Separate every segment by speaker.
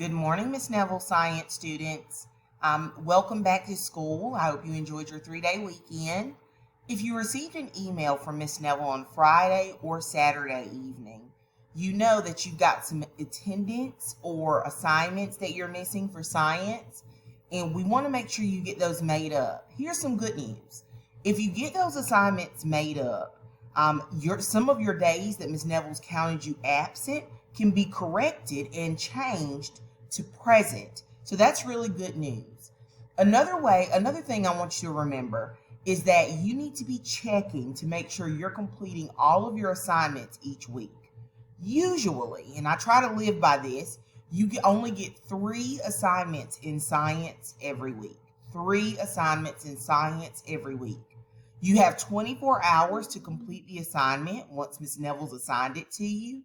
Speaker 1: Good morning, Miss Neville Science students. Welcome back to school. I hope you enjoyed your 3-day weekend. If you received an email from Miss Neville on Friday or Saturday evening, you know that you've got some attendance or assignments that you're missing for science, and we want to make sure you get those made up. Here's some good news. If you get those assignments made up, some of your days that Miss Neville's counted you absent can be corrected and changed to present. So that's really good news. Another thing I want you to remember is that you need to be checking to make sure you're completing all of your assignments each week. Usually, and I try to live by this, you only get 3 assignments in science every week. 3 assignments in science every week. You have 24 hours to complete the assignment once Ms. Neville's assigned it to you.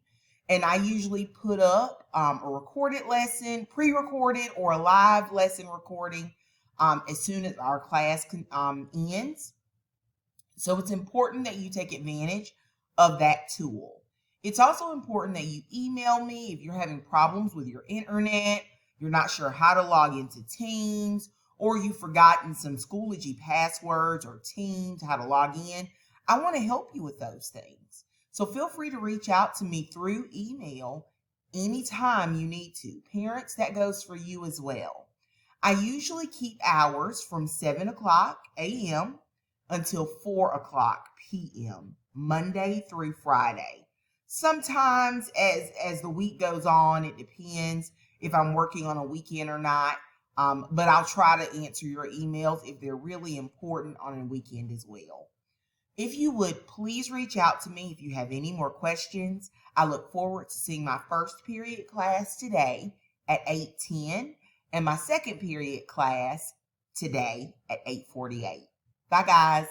Speaker 1: And I usually put up a recorded lesson, pre-recorded or a live lesson recording as soon as our class ends. So it's important that you take advantage of that tool. It's also important that you email me if you're having problems with your internet, you're not sure how to log into Teams, or you've forgotten some Schoology passwords or Teams, how to log in. I want to help you with those things. So feel free to reach out to me through email anytime you need to. Parents, that goes for you as well. I usually keep hours from 7 o'clock a.m. until 4 o'clock p.m., Monday through Friday. Sometimes as the week goes on, it depends if I'm working on a weekend or not, but I'll try to answer your emails if they're really important on a weekend as well. If you would, please reach out to me if you have any more questions. I look forward to seeing my first period class today at 8:10 and my second period class today at 8:48. Bye, guys.